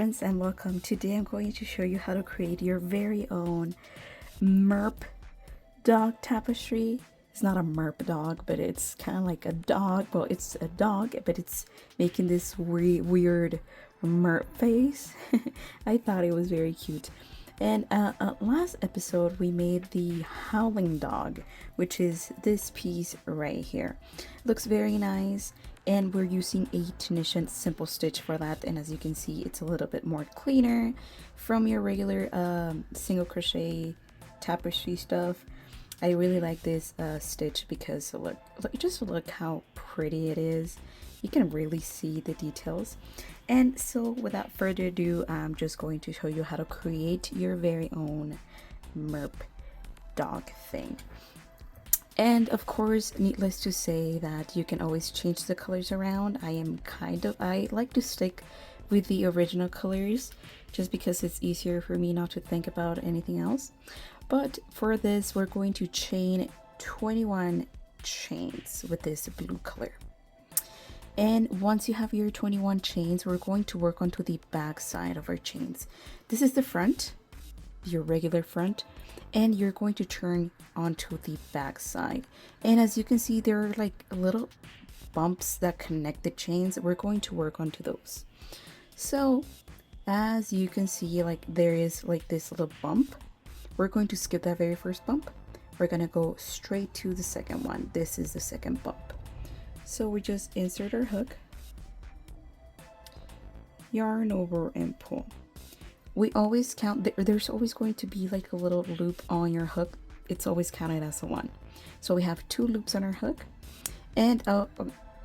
friends, and welcome. Today I'm going to show you how to create your very own Merp dog tapestry. It's not a Merp dog, but it's kind of like a dog. Well, it's a dog, but it's making this weird Merp face. I thought it was very cute. And last episode we made the howling dog, which is this piece right here. Looks very nice, and we're using a Tunisian simple stitch for that. And as you can see, it's a little bit more cleaner from your regular single crochet tapestry stuff. I really like this stitch because look how pretty it is. You can really see the details. And so without further ado, I'm just going to show you how to create your very own Merp dog thing. And of course, needless to say that you can always change the colors around. I like to stick with the original colors just because it's easier for me not to think about anything else. But for this, we're going to chain 21 chains with this blue color. And once you have your 21 chains, we're going to work onto the back side of our chains. This is the front, your regular front, and you're going to turn onto the back side. And as you can see, there are like little bumps that connect the chains. We're going to work onto those. So as you can see, like there is like this little bump. We're going to skip that very first bump. We're going to go straight to the second one. This is the second bump. So we just insert our hook, yarn over and pull. We always count, there's always going to be like a little loop on your hook. It's always counted as a one. So we have 2 loops on our hook. And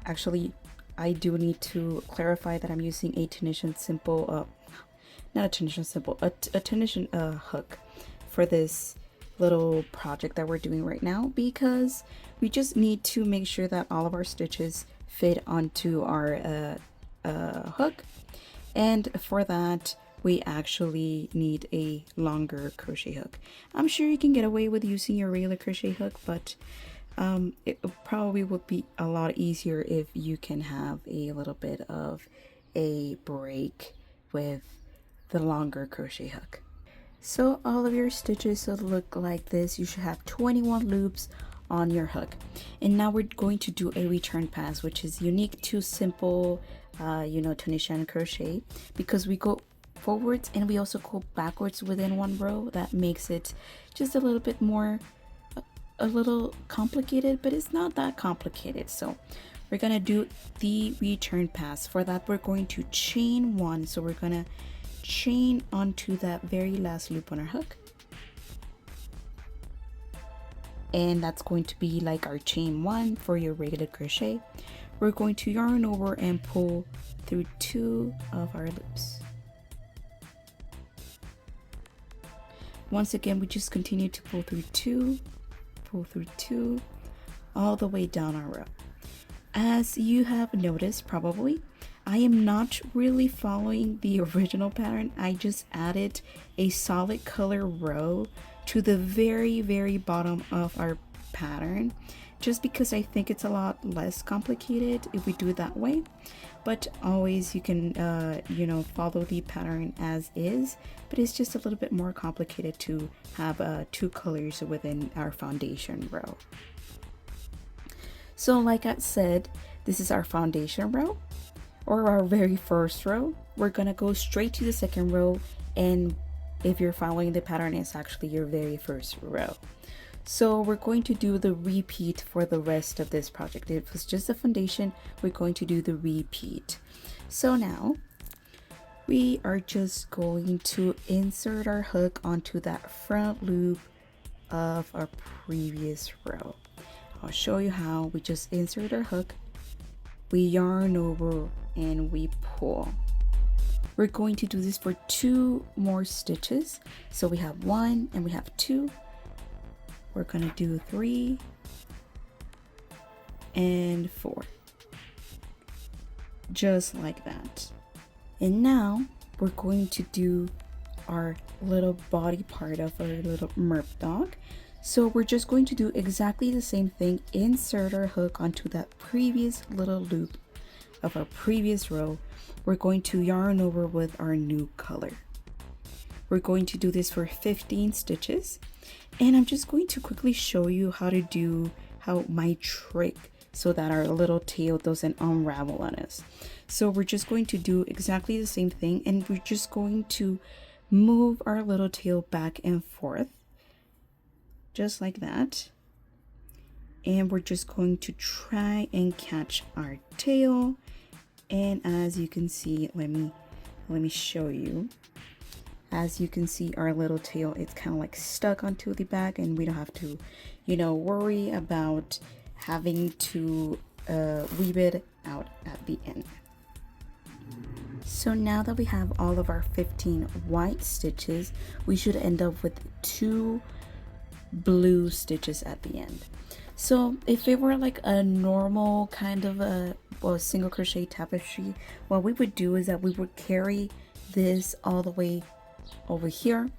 actually, I do need to clarify that I'm using a Tunisian simple, not a Tunisian simple, a Tunisian hook for this little project that we're doing right now, because we just need to make sure that all of our stitches fit onto our hook. And for that, we actually need a longer crochet hook. I'm sure you can get away with using your regular crochet hook, but it probably would be a lot easier if you can have a little bit of a break with the longer crochet hook. So all of your stitches should look like this. You should have 21 loops on your hook. And now we're going to do a return pass, which is unique to simple Tunisian crochet, because we go forwards and we also go backwards within one row. That makes it just a little bit more a little complicated, but it's not that complicated. So we're gonna do the return pass. For that, we're going to chain 1. So we're gonna chain onto that very last loop on our hook, and that's going to be like our chain 1 for your regular crochet. We're going to yarn over and pull through 2 of our loops. Once again, we just continue to pull through 2, all the way down our row. As you have noticed probably, I am not really following the original pattern. I just added a solid color row to the very bottom of our pattern, just because I think it's a lot less complicated if we do it that way. But always you can follow the pattern as is, but it's just a little bit more complicated to have 2 colors within our foundation row. So like I said, this is our foundation row, or our very first row. We're gonna go straight to the second row, and if you're following the pattern, it's actually your very first row. So we're going to do the repeat for the rest of this project. It was just a foundation, we're going to do the repeat. So now we are just going to insert our hook onto that front loop of our previous row. I'll show you how. We just insert our hook, we yarn over, and we pull. We're going to do this for 2 more stitches. So we have 1 and we have 2. We're going to do 3 and 4, just like that. And now we're going to do our little body part of our little Merp dog. So we're just going to do exactly the same thing, insert our hook onto that previous little loop of our previous row, we're going to yarn over with our new color. We're going to do this for 15 stitches, and I'm just going to quickly show you how to do my trick so that our little tail doesn't unravel on us. So we're just going to do exactly the same thing, and we're just going to move our little tail back and forth just like that, and we're just going to try and catch our tail. And as you can see, let me show you. As you can see, our little tail is kind of like stuck onto the back, and we don't have to, worry about having to weave it out at the end. So now that we have all of our 15 white stitches, we should end up with 2 blue stitches at the end. So if it were like a normal kind of a single crochet tapestry, what we would do is that we would carry this all the way over here.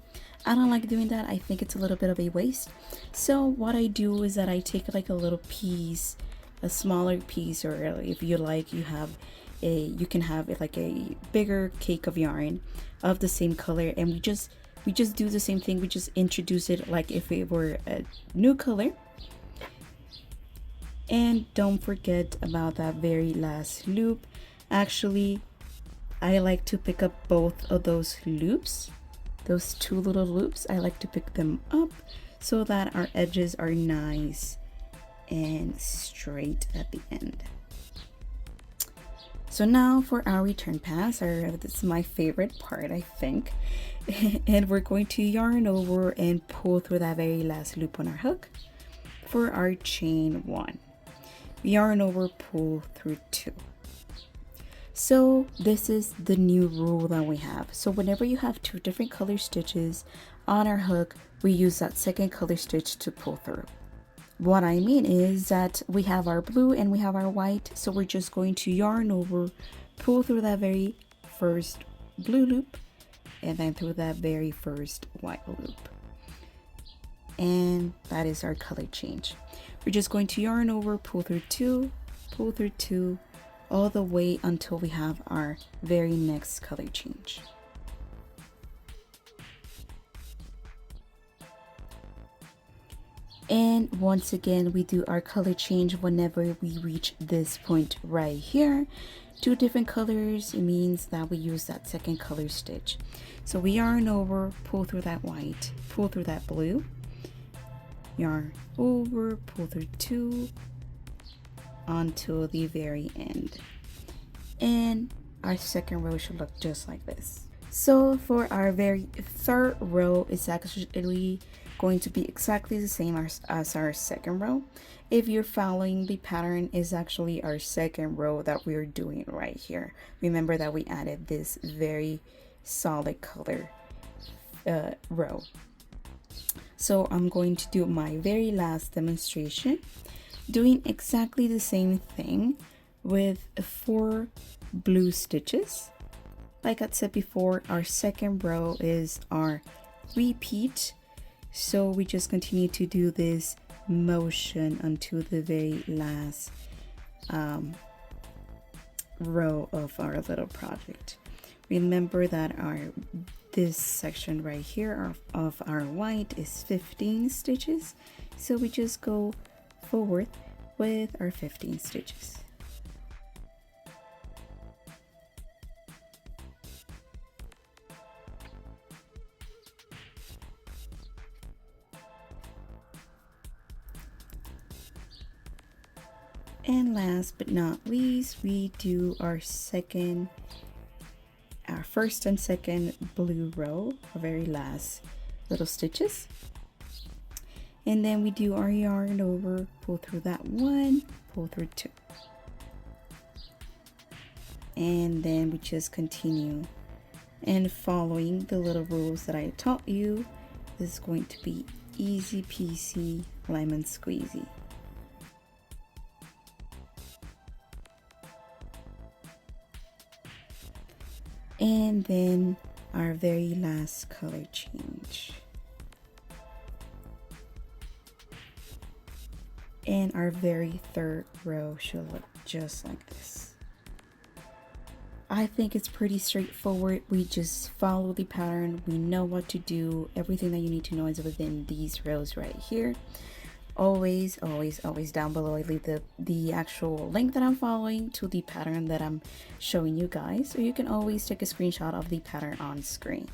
I don't like doing that. I think it's a little bit of a waste. So what I do is that I take like a little piece, a smaller piece, or if you like, you can have it like a bigger cake of yarn of the same color, and we just do the same thing. We just introduce it like if it were a new color. And don't forget about that very last loop. Actually, I like to pick up both of those loops, those 2 little loops. I like to pick them up so that our edges are nice and straight at the end. So now for our return pass, this is my favorite part, I think. And we're going to yarn over and pull through that very last loop on our hook for our chain 1. Yarn over, pull through 2. So this is the new rule that we have. So whenever you have 2 different color stitches on our hook, we use that second color stitch to pull through. What I mean is that we have our blue and we have our white, so we're just going to yarn over, pull through that very first blue loop, and then through that very first white loop. And that is our color change. We're just going to yarn over, pull through 2, all the way until we have our very next color change. And once again, we do our color change whenever we reach this point right here. 2 different colors, it means that we use that second color stitch. So we yarn over, pull through that white, pull through that blue, yarn over, pull through 2 until the very end. And our second row should look just like this. So for our very third row, it's actually going to be exactly the same as our second row. If you're following the pattern, is actually our second row that we're doing right here. Remember that we added this very solid color row. So I'm going to do my very last demonstration, doing exactly the same thing with 4 blue stitches. Like I said before, our second row is our repeat. So we just continue to do this motion until the very last row of our little project. Remember that this section right here of our white is 15 stitches. So we just go forward with our 15 stitches. And last but not least, we do our first and second blue row, our very last little stitches. And then we do our yarn over, pull through that 1, pull through 2. And then we just continue and following the little rules that I taught you. This is going to be easy peasy lemon squeezy. And then our very last color change. And our very third row should look just like this. I think it's pretty straightforward. We just follow the pattern. We know what to do. Everything that you need to know is within these rows right here. Always down below I leave the actual link that I'm following to the pattern that I'm showing you guys, so you can always take a screenshot of the pattern on screen.